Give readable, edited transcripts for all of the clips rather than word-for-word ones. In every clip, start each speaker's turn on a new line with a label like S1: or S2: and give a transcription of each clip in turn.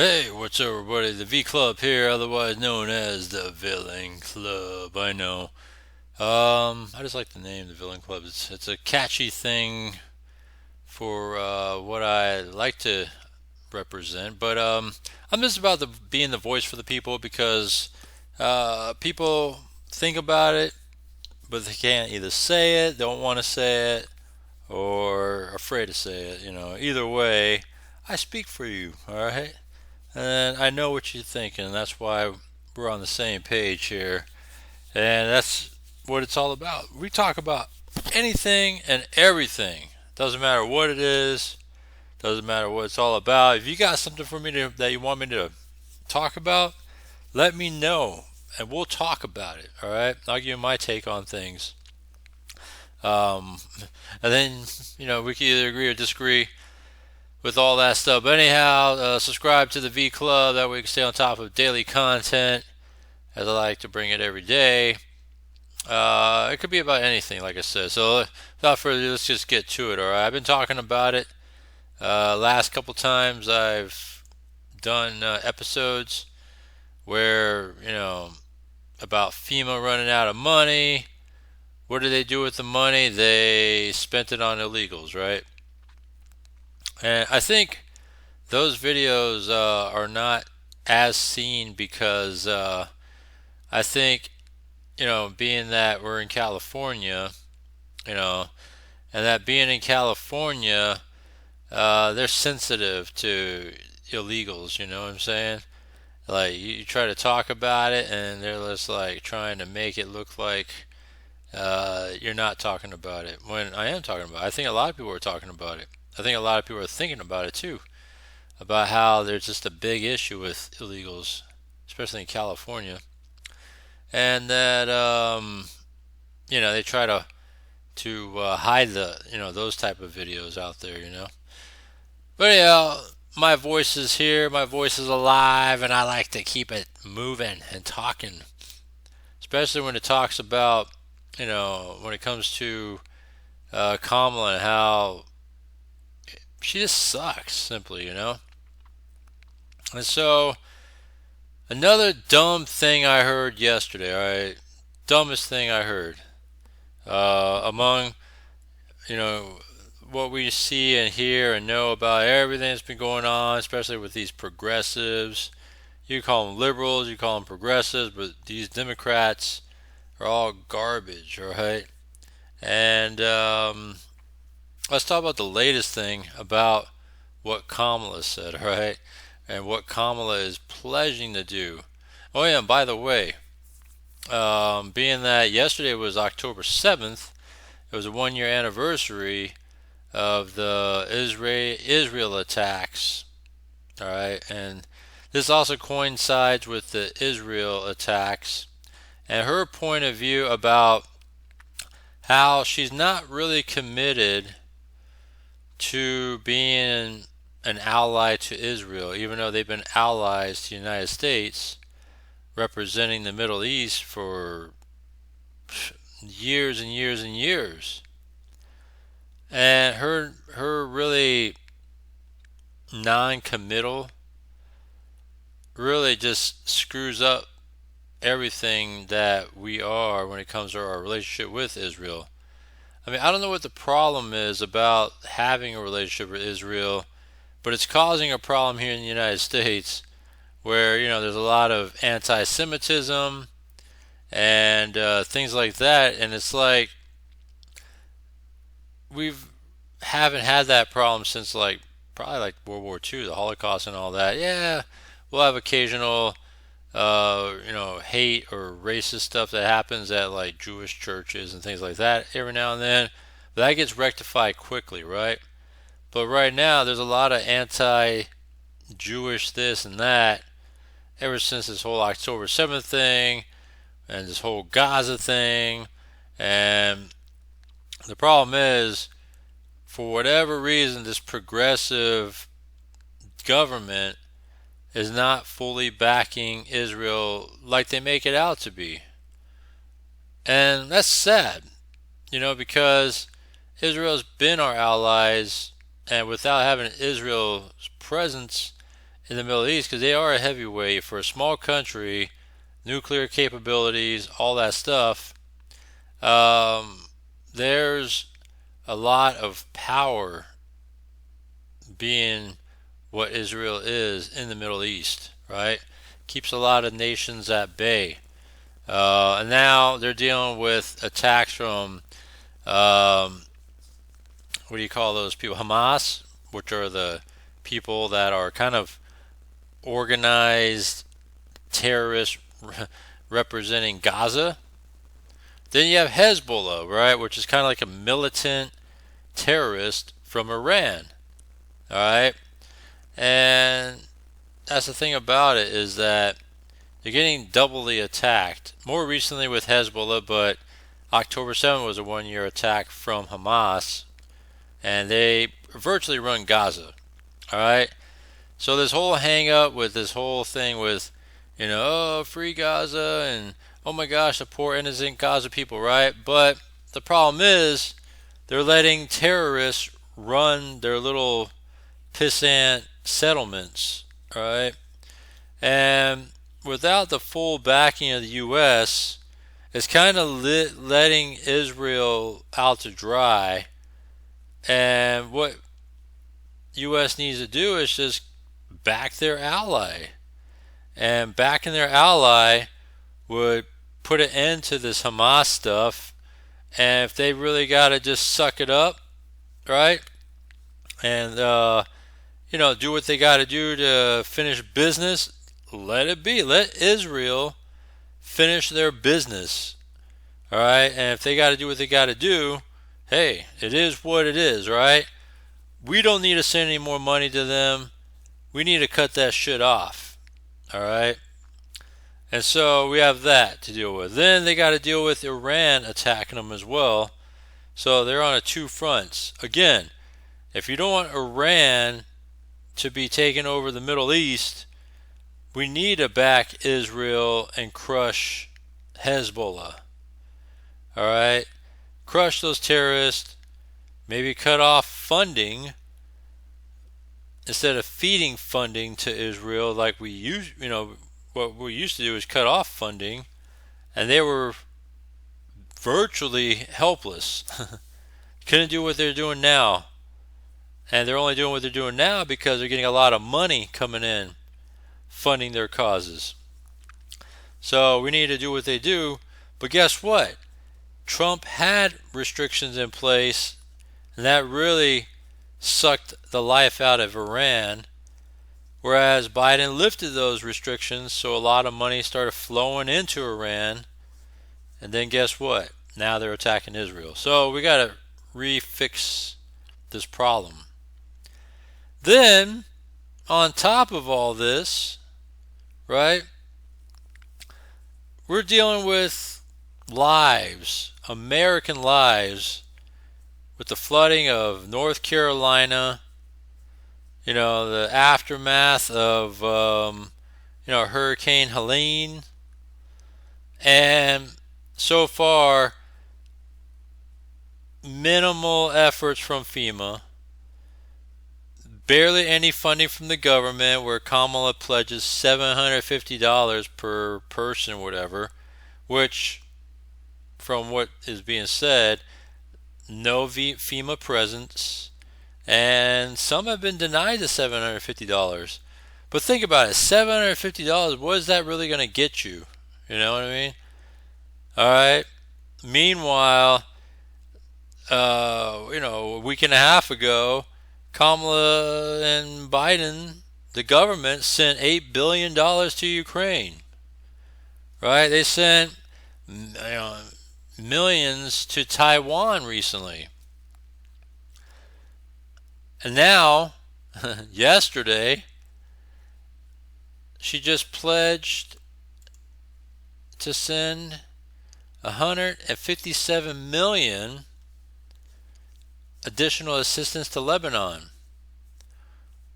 S1: Hey, what's up, everybody? The V Club here, otherwise known as the Villain Club. I know. I just like the name, the Villain Club. It's a catchy thing for what I like to represent. But I'm just about being the voice for the people because people think about it, but they can't either say it, don't want to say it, or afraid to say it. Either way, I speak for you. All right. And I know what you're thinking, and that's why we're on the same page here. And that's what it's all about. We talk about anything and everything. Doesn't matter what it is, doesn't matter what it's all about. If you got something for me that you want me to talk about, let me know, and we'll talk about it. All right? I'll give you my take on things. Um, and then, we can either agree or disagree with all that stuff. But anyhow, subscribe to the V Club. That way you can stay on top of daily content, as I like to bring it every day. It could be about anything, like I said. So without further ado, let's just get to it. All right, I've been talking about it. Last couple times I've done episodes where about FEMA running out of money. What did they do with the money? They spent it on illegals, right? And I think those videos are not as seen because I think, being that we're in California, you know, and that being in California, they're sensitive to illegals, you know what I'm saying? Like, you try to talk about it, and they're just like trying to make it look like you're not talking about it when I am talking about it. I think a lot of people are talking about it. I think a lot of people are thinking about it too, about how there's just a big issue with illegals, especially in California, and that they try to hide the those type of videos out there. But yeah, my voice is here, my voice is alive, and I like to keep it moving and talking, especially when it talks about when it comes to Kamala and how she just sucks, simply. And so another dumb thing I heard yesterday, alright? Dumbest thing I heard. Among, you know, what we see and hear and know about everything that's been going on, especially with these progressives. You call them liberals, you call them progressives, but these Democrats are all garbage, alright? And let's talk about the latest thing about what Kamala said, alright? And what Kamala is pledging to do. Oh yeah, and by the way, being that yesterday was October 7th, it was a 1 year anniversary of the Israel attacks. All right, and this also coincides with the Israel attacks and her point of view about how she's not really committed to being an ally to Israel, even though they've been allies to the United States, representing the Middle East for years and years and years. And her really non-committal really just screws up everything that we are when it comes to our relationship with Israel. I mean, I don't know what the problem is about having a relationship with Israel, but it's causing a problem here in the United States where, there's a lot of anti-Semitism and things like that. And it's like we've haven't had that problem since probably like World War II, the Holocaust and all that. Yeah, we'll have occasional hate or racist stuff that happens at like Jewish churches and things like that every now and then. But that gets rectified quickly, right? But right now there's a lot of anti-Jewish this and that ever since this whole October 7th thing and this whole Gaza thing. And the problem is, for whatever reason, this progressive government is not fully backing Israel like they make it out to be. And that's sad, because Israel's been our allies, and without having Israel's presence in the Middle East because they are a heavyweight for a small country, nuclear capabilities, all that stuff. There's a lot of power being what Israel is in the Middle East, right? Keeps a lot of nations at bay. And now they're dealing with attacks from, um, what do you call those people? Hamas, which are the people that are kind of organized terrorists representing Gaza. Then you have Hezbollah, right, which is kind of like a militant terrorist from Iran, all right? And that's the thing about it is that they're getting doubly attacked. More recently with Hezbollah, but October 7th was a one-year attack from Hamas, and they virtually run Gaza, all right? So this whole hang-up with this whole thing with, oh, free Gaza and, oh my gosh, the poor innocent Gaza people, right? But the problem is they're letting terrorists run their little pissant settlements, right? And without the full backing of the U.S., it's kind of letting Israel out to dry. And what U.S. needs to do is just back their ally. And backing their ally would put an end to this Hamas stuff. And if they really got to just suck it up, right? And, do what they got to do to finish business, let it be. Let Israel finish their business. All right? And if they got to do what they got to do, hey, it is what it is, right? We don't need to send any more money to them. We need to cut that shit off. All right? And so we have that to deal with. Then they got to deal with Iran attacking them as well. So they're on two fronts. Again, if you don't want Iran to be taking over the Middle East, we need to back Israel and crush Hezbollah. All right? Crush those terrorists. Maybe cut off funding instead of feeding funding to Israel like we used, what we used to do is cut off funding, and they were virtually helpless. Couldn't do what they're doing now. And they're only doing what they're doing now because they're getting a lot of money coming in, funding their causes. So we need to do what they do. But guess what? Trump had restrictions in place, and that really sucked the life out of Iran. Whereas Biden lifted those restrictions, so a lot of money started flowing into Iran. And then guess what? Now they're attacking Israel. So we got to refix this problem. Then, on top of all this, right, we're dealing with lives, American lives, with the flooding of North Carolina, the aftermath of, Hurricane Helene. And so far, minimal efforts from FEMA. Barely any funding from the government, where Kamala pledges $750 per person, whatever, which, from what is being said, no FEMA presence, and some have been denied the $750. But think about it, $750, what is that really going to get you? You know what I mean? All right. Meanwhile, a week and a half ago, Kamala and Biden, the government, sent $8 billion to Ukraine. Right? They sent millions to Taiwan recently. And now, yesterday, she just pledged to send $157 million additional assistance to Lebanon,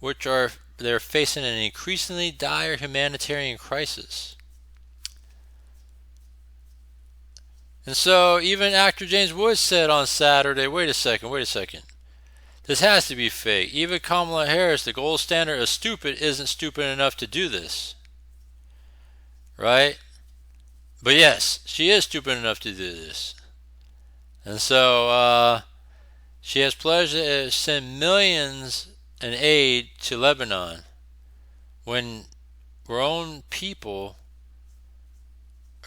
S1: which they're facing an increasingly dire humanitarian crisis. And so even actor James Woods said on Saturday, wait a second, This has to be fake. Even Kamala Harris, the gold standard of stupid, isn't stupid enough to do this. Right? But yes, she is stupid enough to do this. And so she has pledged to send millions in aid to Lebanon when grown people,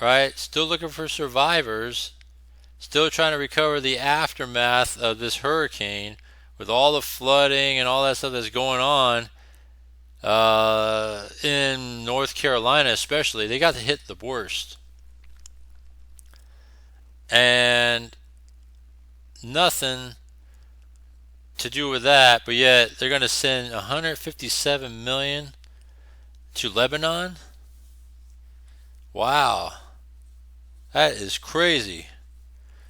S1: right, still looking for survivors, still trying to recover the aftermath of this hurricane with all the flooding and all that stuff that's going on in North Carolina especially. They got to hit the worst. And nothing to do with that, but yet they're going to send 157 million to Lebanon. Wow, that is crazy.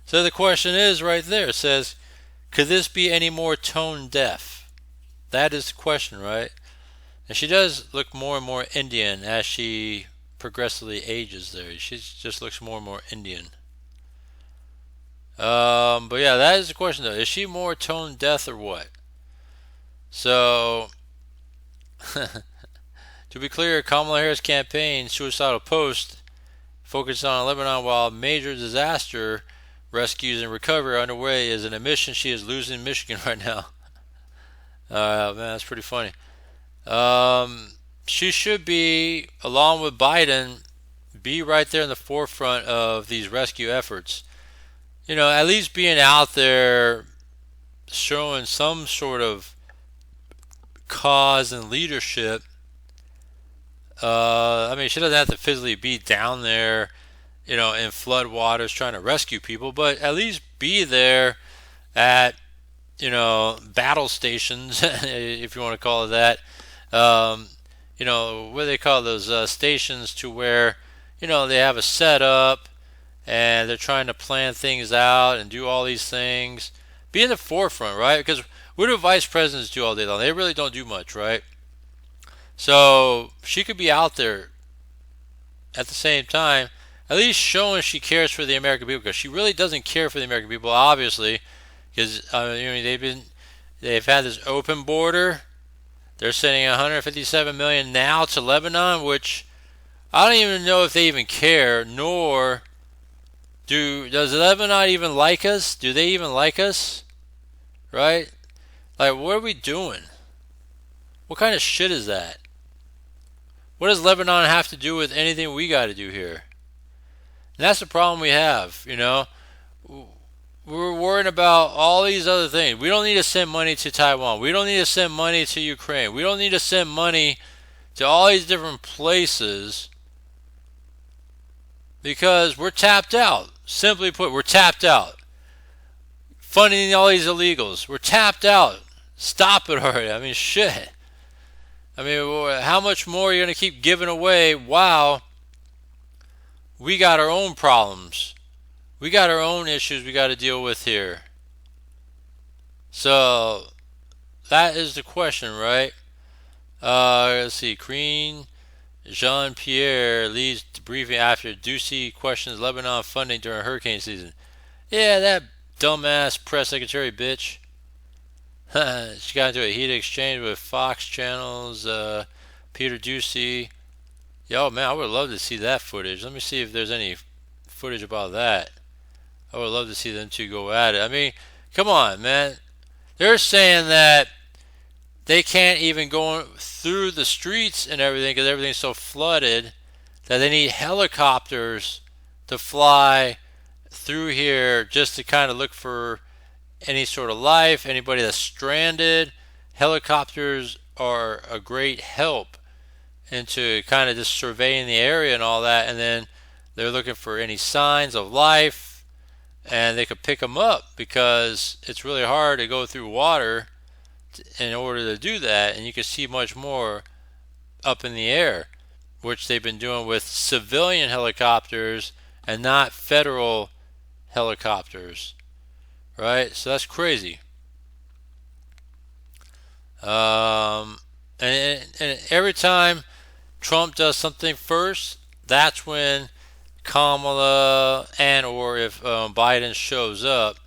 S1: So the question is right there. It says, could this be any more tone deaf? That is the question, right? And she does look more and more Indian as she progressively ages there. She just looks more and more Indian. But yeah, that is the question though. Is she more tone deaf or what? So, to be clear, Kamala Harris' campaign suicidal post focused on Lebanon while major disaster rescues and recovery are underway is an admission she is losing Michigan right now. Man, that's pretty funny. She should be, along with Biden, be right there in the forefront of these rescue efforts. You know, at least being out there showing some sort of cause and leadership. I mean, she doesn't have to physically be down there, you know, in flood waters trying to rescue people, but at least be there at, you know, battle stations, if you want to call it that. You know, what do they call those stations to where, you know, they have a setup and they're trying to plan things out and do all these things. Be in the forefront, right? Because what do vice presidents do all day long? They really don't do much, right? So she could be out there at the same time, at least showing she cares for the American people, because she really doesn't care for the American people, obviously, because you know, they've had this open border. They're sending 157 million now to Lebanon, which I don't even know if they even care, nor does Lebanon even like us? Do they even like us? Right? Like, what are we doing? What kind of shit is that? What does Lebanon have to do with anything we got to do here? And that's the problem we have, you know. We're worrying about all these other things. We don't need to send money to Taiwan. We don't need to send money to Ukraine. We don't need to send money to all these different places because we're tapped out. Simply put, we're tapped out. Funding all these illegals. We're tapped out. Stop it already. I mean, shit. I mean, how much more are you going to keep giving away while we got our own problems? We got our own issues we got to deal with here. So, that is the question, right? Let's see. Green Jean-Pierre leads the briefing after Ducey questions Lebanon funding during hurricane season. Yeah, that dumbass press secretary bitch. She got into a heated exchange with Fox Channel's Peter Ducey. Yo, man, I would love to see that footage. Let me see if there's any footage about that. I would love to see them two go at it. I mean, come on, man. They're saying that they can't even go through the streets and everything because everything's so flooded that they need helicopters to fly through here just to kind of look for any sort of life, anybody that's stranded. Helicopters are a great help into kind of just surveying the area and all that, and then they're looking for any signs of life, and they could pick them up because it's really hard to go through water in order to do that, and you can see much more up in the air, which they've been doing with civilian helicopters and not federal helicopters. Right? So that's crazy. And every time Trump does something first, that's when Kamala and or if Biden shows up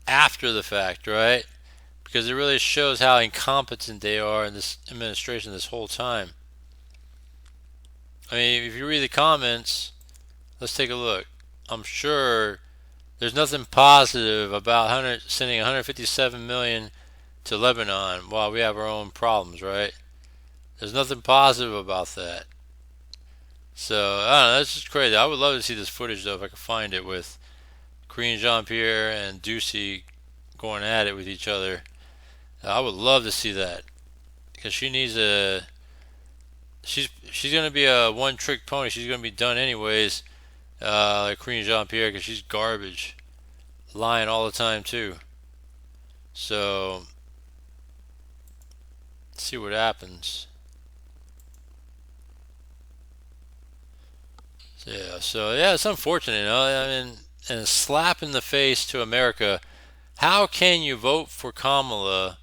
S1: after the fact, right? because it really shows how incompetent they are in this administration this whole time. I mean, if you read the comments, let's take a look. I'm sure there's nothing positive about sending 157 million to Lebanon while we have our own problems, right? There's nothing positive about that. So, I don't know, that's just crazy. I would love to see this footage, though, if I could find it, with Queen Jean-Pierre and Ducey going at it with each other. I would love to see that, because she needs a... She's going to be a one-trick pony. She's going to be done anyways, like Queen Jean-Pierre, because she's garbage. Lying all the time, too. So, let's see what happens. So yeah, it's unfortunate, you know. I mean, and a slap in the face to America. How can you vote for Kamala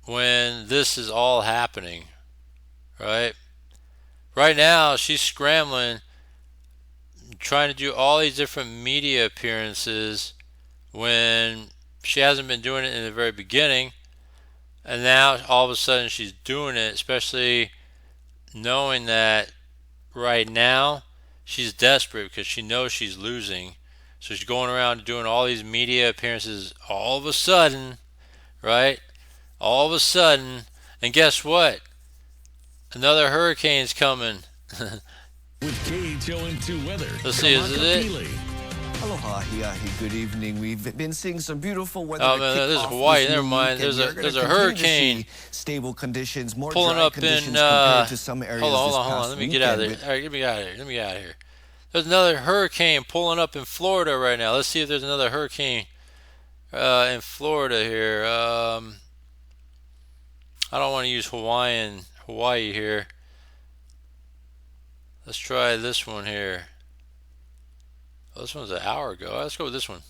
S1: when this is all happening, right? Right now, she's scrambling, trying to do all these different media appearances when she hasn't been doing it in the very beginning, and now all of a sudden she's doing it, especially knowing that right now she's desperate because she knows she's losing. So she's going around doing all these media appearances all of a sudden, right? All of a sudden, and guess what? Another hurricane's coming.
S2: With KHON2 weather.
S1: Let's see, is it?
S3: Aloha, hiahi, good evening. We've been seeing some beautiful weather.
S1: Oh man, there's Hawaii. Never mind. There's a hurricane.
S3: Stable conditions, more
S1: pulling
S3: dry
S1: up
S3: conditions
S1: in.
S3: compared to some areas
S1: Hold
S3: this
S1: on.
S3: past
S1: Let me get out of here. All right, get me out of here. Let me get out of here. There's another hurricane pulling up in Florida right now. Let's see if there's another hurricane in Florida here. I don't want to use Hawaii here. Let's try this one here. Oh, this one's an hour ago. Let's go with this one.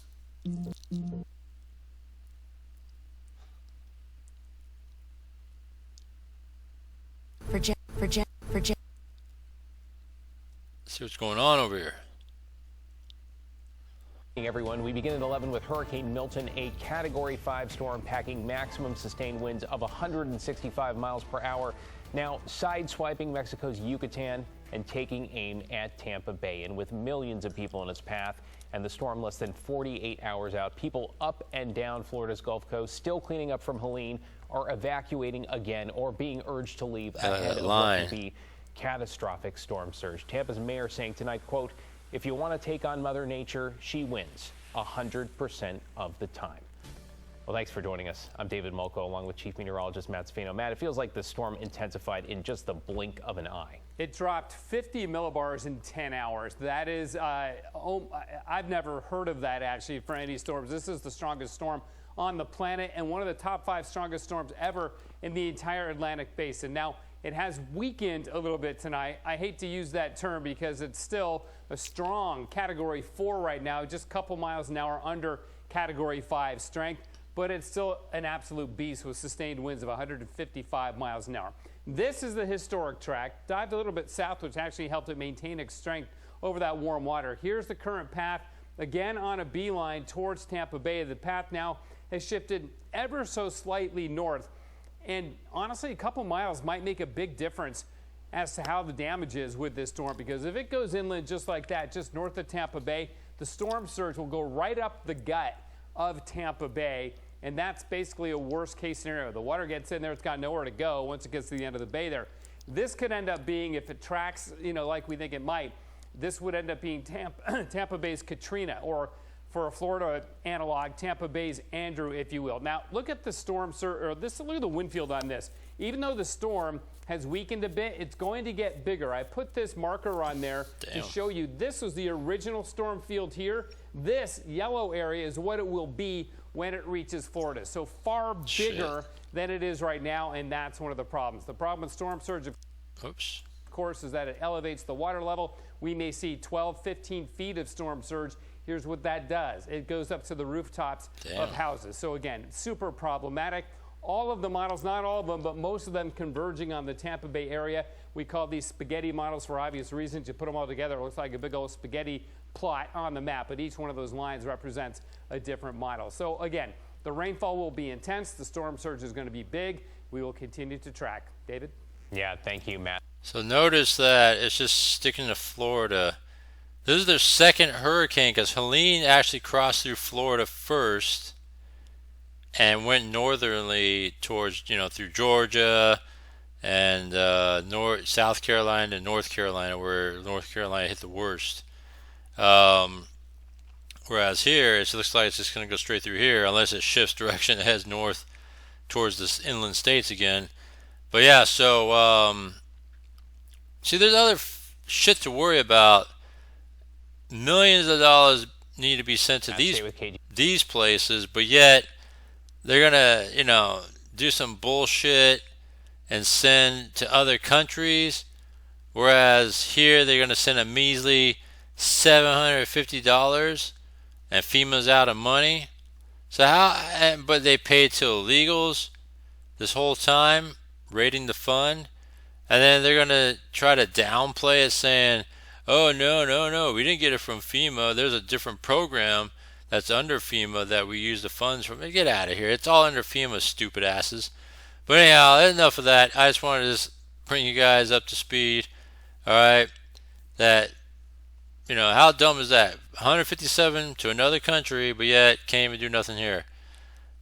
S1: See what's going on over here.
S4: Everyone, we begin at 11 with Hurricane Milton, a Category 5 storm packing maximum sustained winds of 165 miles per hour. Now sideswiping Mexico's Yucatan and taking aim at Tampa Bay. And with millions of people in its path and the storm less than 48 hours out, people up and down Florida's Gulf Coast still cleaning up from Helene are evacuating again or being urged to leave ahead of what could be catastrophic storm surge. Tampa's mayor saying tonight, quote, "If you want to take on Mother Nature, she wins 100% of the time." Well, thanks for joining us. I'm David Mulco, along with Chief Meteorologist Matt Sfino. Matt, it feels like the storm intensified in just the blink of an eye.
S5: It dropped 50 millibars in 10 hours. That is, I've never heard of that actually for any storms. This is the strongest storm on the planet and one of the top 5 strongest storms ever in the entire Atlantic basin. Now, it has weakened a little bit tonight. I hate to use that term because it's still a strong Category 4 right now, just a couple miles an hour under Category 5 strength, but it's still an absolute beast with sustained winds of 155 miles an hour. This is the historic track. Dived a little bit south, which actually helped it maintain its strength over that warm water. Here's the current path, again on a beeline towards Tampa Bay. The path now has shifted ever so slightly north. And honestly, a couple miles might make a big difference as to how the damage is with this storm, because if it goes inland just like that, just north of Tampa Bay, the storm surge will go right up the gut of Tampa Bay, and that's basically a worst case scenario. The water gets in there, it's got nowhere to go once it gets to the end of the bay there. This could end up being, if it tracks, like we think it might, this would end up being Tampa Bay's Katrina, or for a Florida analog, Tampa Bay's Andrew, if you will. Now, look at the storm, look at the wind field on this. Even though the storm has weakened a bit, it's going to get bigger. I put this marker on there to show you this was the original storm field here. This yellow area is what it will be when it reaches Florida. So far bigger than it is right now, and that's one of the problems. The problem with storm surge, of course, is that it elevates the water level. We may see 12, 15 feet of storm surge. Here's what that does. It goes up to the rooftops of houses. So again, super problematic. All of the models, not all of them, but most of them converging on the Tampa Bay area. We call these spaghetti models for obvious reasons. You put them all together, it looks like a big old spaghetti plot on the map, but each one of those lines represents a different model. So again, The rainfall will be intense. The storm surge is going to be big. We will continue to track. David?
S4: Yeah, thank you, Matt.
S1: So notice that it's just sticking to Florida. This is their second hurricane because Helene actually crossed through Florida first and went northerly towards, through Georgia and South Carolina and North Carolina, where North Carolina hit the worst. Whereas here, it looks like it's just going to go straight through here unless it shifts direction and heads north towards the inland states again. But yeah, so see, there's other shit to worry about. Millions of dollars need to be sent to these places, but yet they're gonna, do some bullshit and send to other countries. Whereas here they're gonna send a measly $750, and FEMA's out of money. So but they paid to illegals this whole time, raiding the fund, and then they're gonna try to downplay it, saying, "Oh no, we didn't get it from FEMA. There's a different program that's under FEMA that we use the funds from." Get out of here! It's all under FEMA, stupid asses. But anyhow, enough of that. I just wanted to just bring you guys up to speed. All right, that how dumb is that? 157 to another country, but yet can't even do nothing here.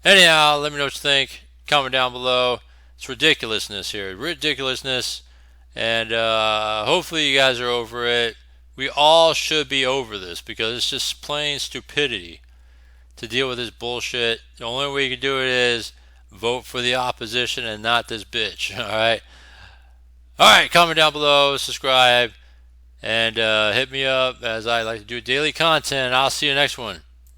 S1: Anyhow, let me know what you think. Comment down below. It's ridiculousness here. Ridiculousness. And hopefully you guys are over it. We all should be over this because it's just plain stupidity to deal with this bullshit. The only way you can do it is vote for the opposition and not this bitch. Alright? Alright, comment down below, subscribe, and hit me up as I like to do daily content. I'll see you next one.